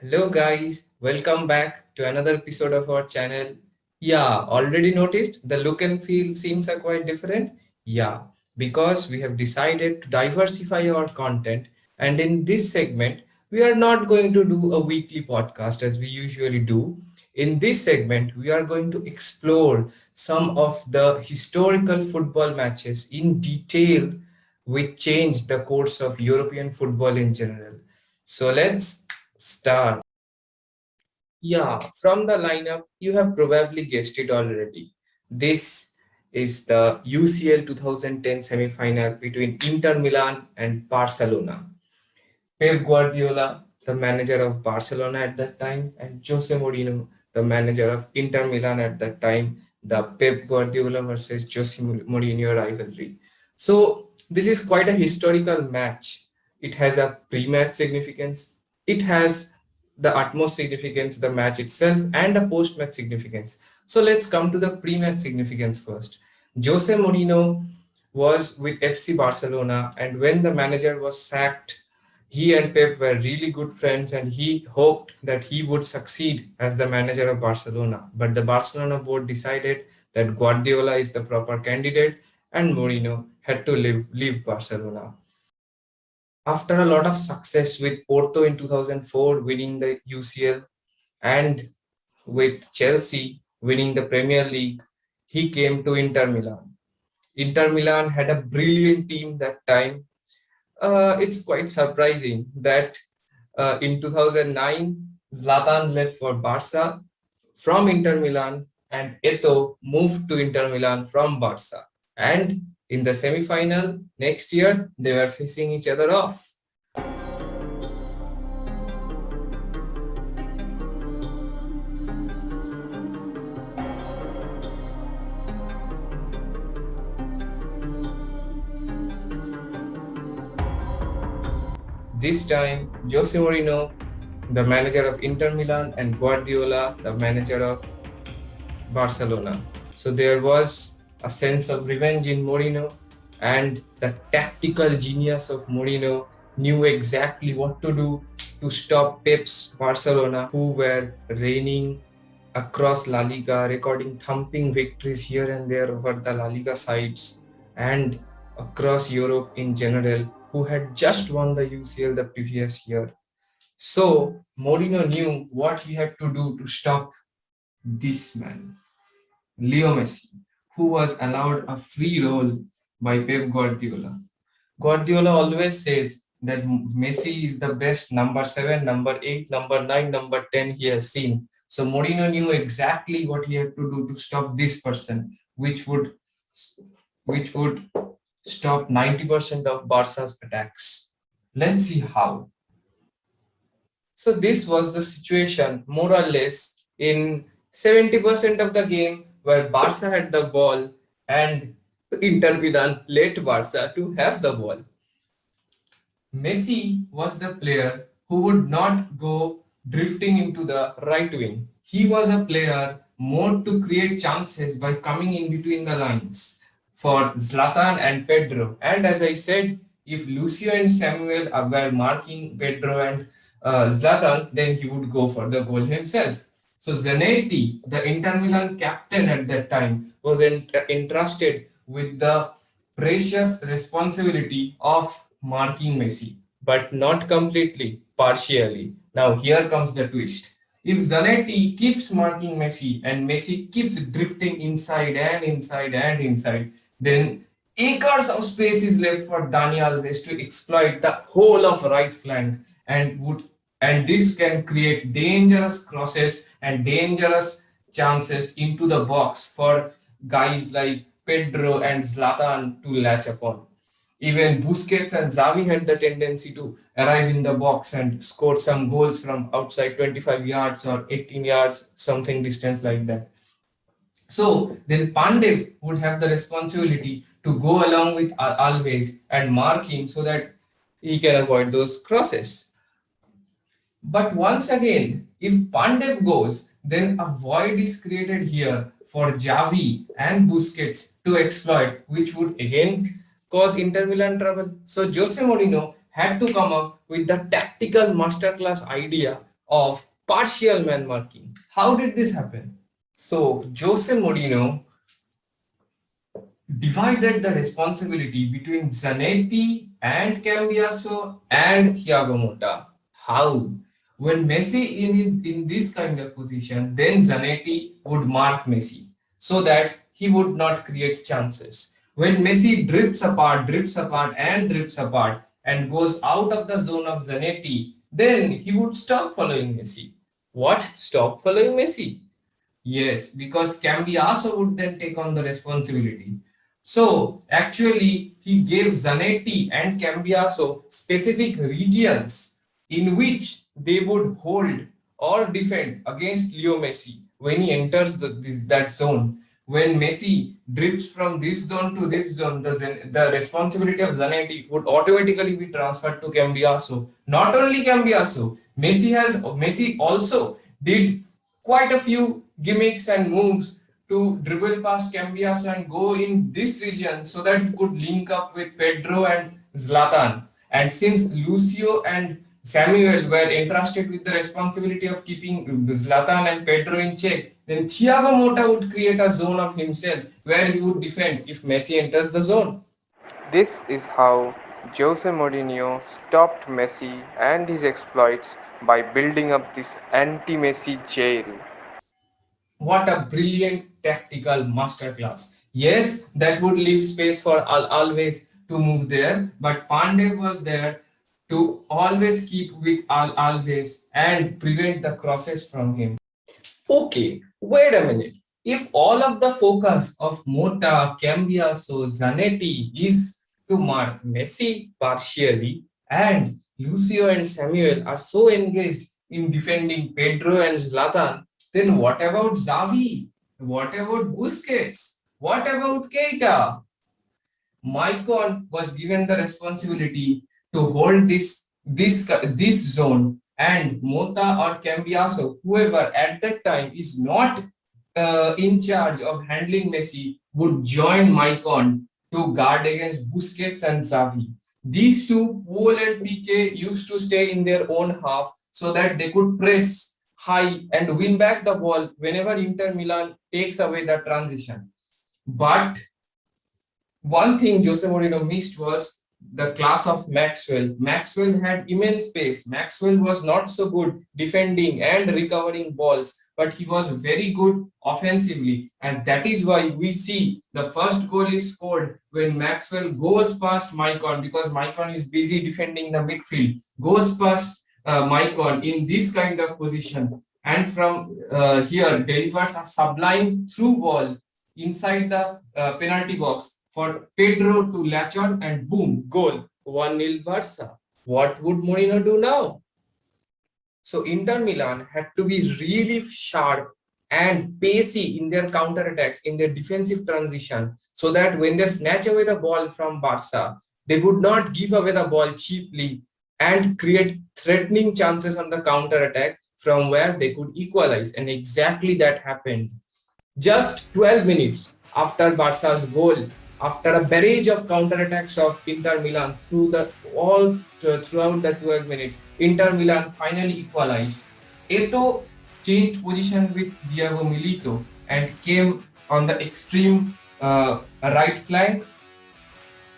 Hello guys, welcome back to another episode of our channel. Yeah, already noticed the look and feel seems are quite different. Yeah, because we have decided to diversify our content, and in this segment we are not going to do a weekly podcast as we usually do. In this segment we are going to explore some of the historical football matches in detail which changed the course of European football in general. So let's start. Yeah, from the lineup, you have probably guessed it already. This is the UCL 2010 semi-final between Inter Milan and Barcelona. Pep Guardiola, the manager of Barcelona at that time, and Jose Mourinho, the manager of Inter Milan at that time, the Pep Guardiola versus Jose Mourinho rivalry. So, this is quite a historical match. It has a pre match significance, it has the utmost significance, the match itself, and a post match significance. So, let's come to the pre match significance first. Jose Mourinho was with FC Barcelona, and when the manager was sacked, he and Pep were really good friends, and he hoped that he would succeed as the manager of Barcelona. But the Barcelona board decided that Guardiola is the proper candidate, and Mourinho had to leave Barcelona. After a lot of success with Porto in 2004 winning the UCL and with Chelsea winning the Premier League, he came to Inter Milan. Inter Milan had a brilliant team that time. It's quite surprising that in 2009, Zlatan left for Barca from Inter Milan, and Eto'o moved to Inter Milan from Barca. And in the semi-final next year, they were facing each other off. This time, Jose Mourinho, the manager of Inter Milan, and Guardiola, the manager of Barcelona. So there was a sense of revenge in Mourinho, and the tactical genius of Mourinho knew exactly what to do to stop Pep's Barcelona, who were reigning across La Liga, recording thumping victories here and there over the La Liga sides and across Europe in general, who had just won the UCL the previous year. So Mourinho knew what he had to do to stop this man. Leo Messi, who was allowed a free role by Pep Guardiola. Guardiola always says that Messi is the best number 7, number 8, number 9, number 10 he has seen. So Mourinho knew exactly what he had to do to stop this person, which would stop 90% of Barca's attacks. Let's see how. So this was the situation more or less in 70% of the game where Barca had the ball and Inter Milan let Barca to have the ball. Messi was the player who would not go drifting into the right wing. He was a player more to create chances by coming in between the lines for Zlatan and Pedro. And as I said, if Lucio and Samuel were marking Pedro and Zlatan, then he would go for the goal himself. So Zanetti, the Inter Milan captain at that time, was entrusted with the precious responsibility of marking Messi, but not completely, partially. Now, here comes the twist. If Zanetti keeps marking Messi and Messi keeps drifting inside and inside and inside, then acres of space is left for Dani Alves to exploit the whole of right flank and this can create dangerous crosses and dangerous chances into the box for guys like Pedro and Zlatan to latch upon. Even Busquets and Xavi had the tendency to arrive in the box and score some goals from outside 25 yards or 18 yards, something distance like that. So then Pandev would have the responsibility to go along with Alves and mark him so that he can avoid those crosses. But once again, if Pandev goes, then a void is created here for Javi and Busquets to exploit, which would again cause Inter Milan trouble. So Jose Mourinho had to come up with the tactical masterclass idea of partial man marking. How did this happen? So Jose Mourinho divided the responsibility between Zanetti and Cambiaso and Thiago Motta. How? When Messi in this kind of position, then Zanetti would mark Messi so that he would not create chances. When Messi drifts apart, and drifts apart and goes out of the zone of Zanetti, then he would stop following Messi. What? Stop following Messi? Yes, because Cambiaso would then take on the responsibility. So actually, he gave Zanetti and Cambiaso specific regions in which they would hold or defend against Leo Messi when he enters that zone. When Messi drifts from this zone to this zone, the responsibility of Zanetti would automatically be transferred to Cambiaso. Not only Cambiaso, Messi also did quite a few gimmicks and moves to dribble past Cambiaso and go in this region so that he could link up with Pedro and Zlatan. And since Lucio and Samuel were entrusted with the responsibility of keeping Zlatan and Pedro in check, then Thiago Motta would create a zone of himself where he would defend if Messi enters the zone. This is how Jose Mourinho stopped Messi and his exploits by building up this anti-Messi jail. What a brilliant tactical masterclass. Yes, that would leave space for Always to move there, but Pandey was there to always keep with Always and prevent the crosses from him. Okay, wait a minute. If all of the focus of Mota, Cambiaso, Zanetti is to mark Messi partially, and Lucio and Samuel are so engaged in defending Pedro and Zlatan, then what about Xavi? What about Busquets? What about Keita? Maicon was given the responsibility to hold this zone, and Mota or Cambiaso, whoever at that time is not in charge of handling Messi, would join Maicon to guard against Busquets and Xavi. These two, Paul and PK, used to stay in their own half so that they could press high and win back the ball whenever Inter Milan takes away the transition. But one thing Jose Mourinho missed was the class of Maxwell. Maxwell had immense pace. Maxwell was not so good defending and recovering balls, but he was very good offensively. And that is why we see the first goal is scored when Maxwell goes past Maicon, because Maicon is busy defending the midfield, goes past Maicon in this kind of position. And from here delivers a sublime through ball inside the penalty box for Pedro to latch on, and boom, goal. 1-0 Barca. What would Mourinho do now? So Inter Milan had to be really sharp and pacey in their counterattacks, in their defensive transition, so that when they snatch away the ball from Barca, they would not give away the ball cheaply and create threatening chances on the counterattack from where they could equalize. And exactly that happened. Just 12 minutes after Barca's goal, after a barrage of counterattacks of Inter Milan throughout the 12 minutes, Inter Milan finally equalized. Eto'o changed position with Diego Milito and came on the extreme right flank,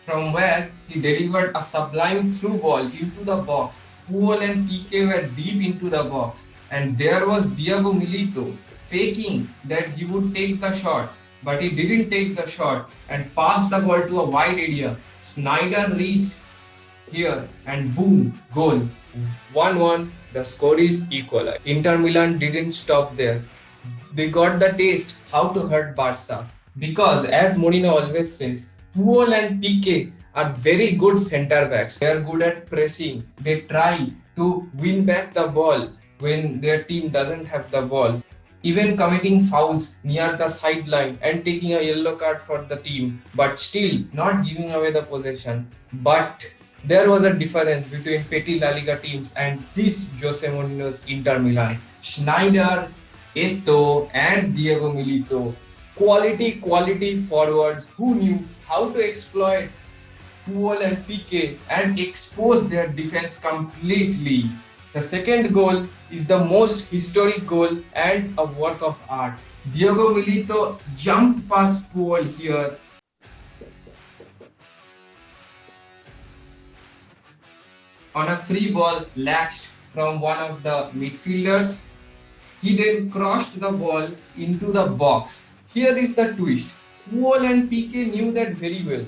from where he delivered a sublime through ball into the box. Puyol and PK were deep into the box, and there was Diego Milito faking that he would take the shot, but he didn't take the shot and passed the ball to a wide area. Snyder reached here and boom, goal. 1-1, the score is equal. Inter Milan didn't stop there. They got the taste how to hurt Barca, because as Mourinho always says, Puyol and PK are very good center backs. They are good at pressing. They try to win back the ball when their team doesn't have the ball, even committing fouls near the sideline and taking a yellow card for the team, but still not giving away the possession. But there was a difference between petty La Liga teams and this Jose Mourinho's Inter Milan. Schneider, Eto'o, and Diego Milito, quality forwards who knew how to exploit Puyol and PK and expose their defense completely. The second goal is the most historic goal and a work of art. Diogo Milito jumped past Paul here on a free ball latched from one of the midfielders. He then crossed the ball into the box. Here is the twist. Paul and PK knew that very well.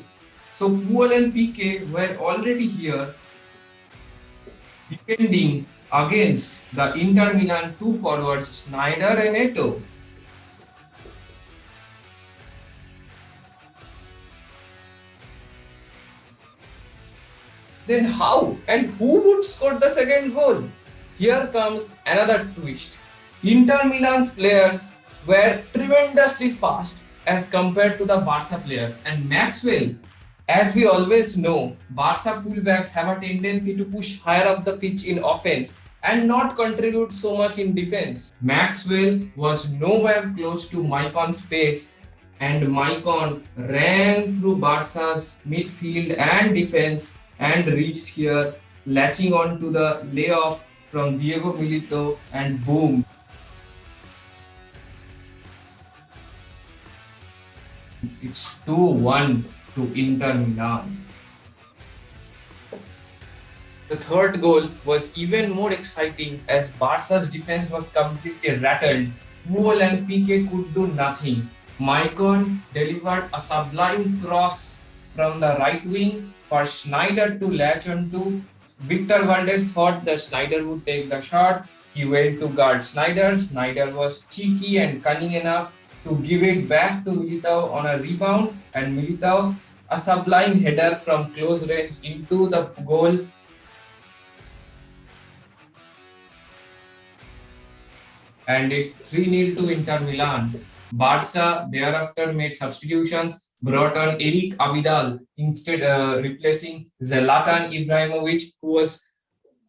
So Paul and PK were already here defending against the Inter Milan two forwards Snyder and Eto'o. Then how and who would score the second goal? Here comes another twist. Inter Milan's players were tremendously fast as compared to the Barca players, and Maxwell, as we always know, Barca fullbacks have a tendency to push higher up the pitch in offense and not contribute so much in defense. Maxwell was nowhere close to Maicon's pace, and Maicon ran through Barca's midfield and defense and reached here, latching on to the layoff from Diego Milito, and boom. It's 2-1 to Inter Milan. The third goal was even more exciting as Barca's defense was completely rattled. Paul and PK could do nothing. Maicon delivered a sublime cross from the right wing for Schneider to latch onto. Victor Valdez thought that Schneider would take the shot. He went to guard Schneider. Schneider was cheeky and cunning enough to give it back to Militao on a rebound, and Militao, a sublime header from close range into the goal. And it's 3-0 to Inter Milan. Barca thereafter made substitutions, brought on Eric Abidal instead, replacing Zlatan Ibrahimovic, who was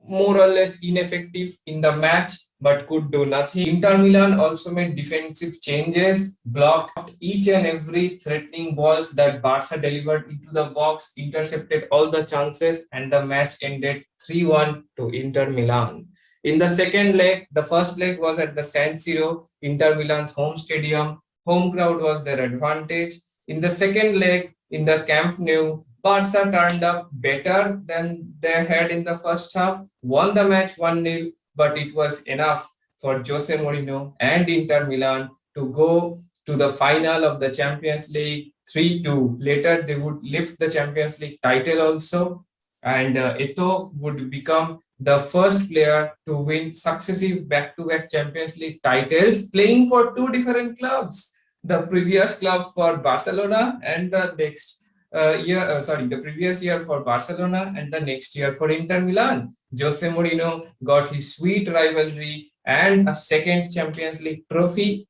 more or less ineffective in the match but could do nothing. Inter Milan also made defensive changes, blocked each and every threatening balls that Barca delivered into the box, intercepted all the chances, and the match ended 3-1 to Inter Milan. In the second leg, the first leg was at the San Siro, Inter Milan's home stadium. Home crowd was their advantage. In the second leg, in the Camp Nou, Barca turned up better than they had in the first half, won the match 1-0, but it was enough for Jose Mourinho and Inter Milan to go to the final of the Champions League 3-2. Later, they would lift the Champions League title also, and Eto'o would become the first player to win successive back-to-back Champions League titles, playing for two different clubs. The previous club for Barcelona and the next the previous year for Barcelona and the next year for Inter Milan. Jose Mourinho got his sweet rivalry and a second Champions League trophy.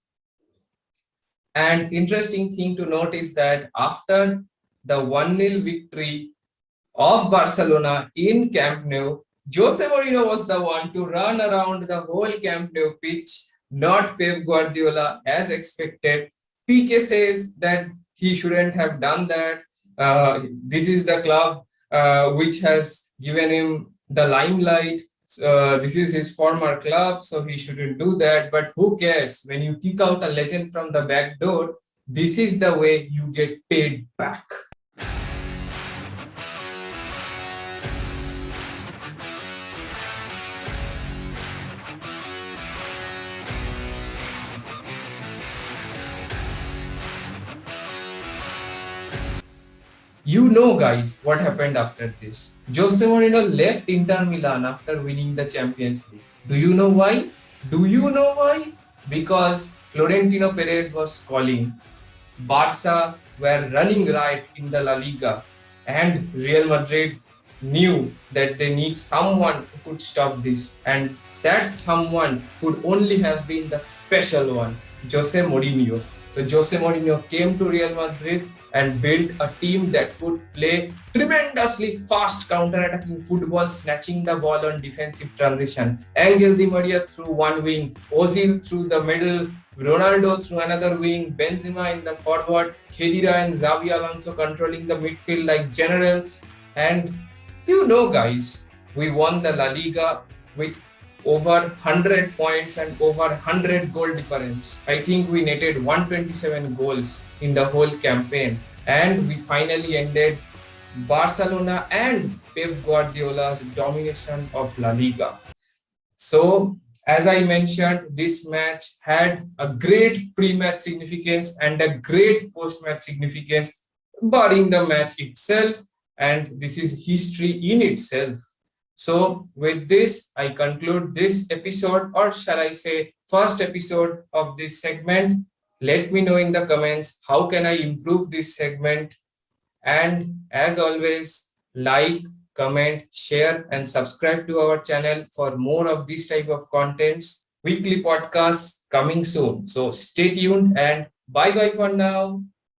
And interesting thing to note is that after the 1-0 victory of Barcelona in Camp Nou, Jose Mourinho was the one to run around the whole Camp Nou pitch, not Pep Guardiola as expected. PK says that he shouldn't have done that. This is the club which has given him the limelight. This is his former club, so he shouldn't do that. But who cares? When you kick out a legend from the back door, this is the way you get paid back. You know, guys, what happened after this. Jose Mourinho left Inter Milan after winning the Champions League. Do you know why? Do you know why? Because Florentino Perez was calling. Barca were running riot in the La Liga, and Real Madrid knew that they need someone who could stop this, and that someone could only have been the special one, Jose Mourinho. So Jose Mourinho came to Real Madrid and built a team that could play tremendously fast counter-attacking football, snatching the ball on defensive transition. Angel Di Maria through one wing, Ozil through the middle, Ronaldo through another wing, Benzema in the forward, Khedira and Xabi Alonso controlling the midfield like generals. And you know, guys, we won the La Liga with over 100 points and over 100 goal difference. I think we netted 127 goals in the whole campaign, and we finally ended Barcelona and Pep Guardiola's domination of La Liga. So, as I mentioned, this match had a great pre-match significance and a great post-match significance, barring the match itself, and this is history in itself. So, with this, I conclude this episode, or shall I say, first episode of this segment. Let me know in the comments how can I improve this segment, and as always, like, comment, share, and subscribe to our channel for more of this type of contents. Weekly podcasts coming soon. So stay tuned and bye bye for now.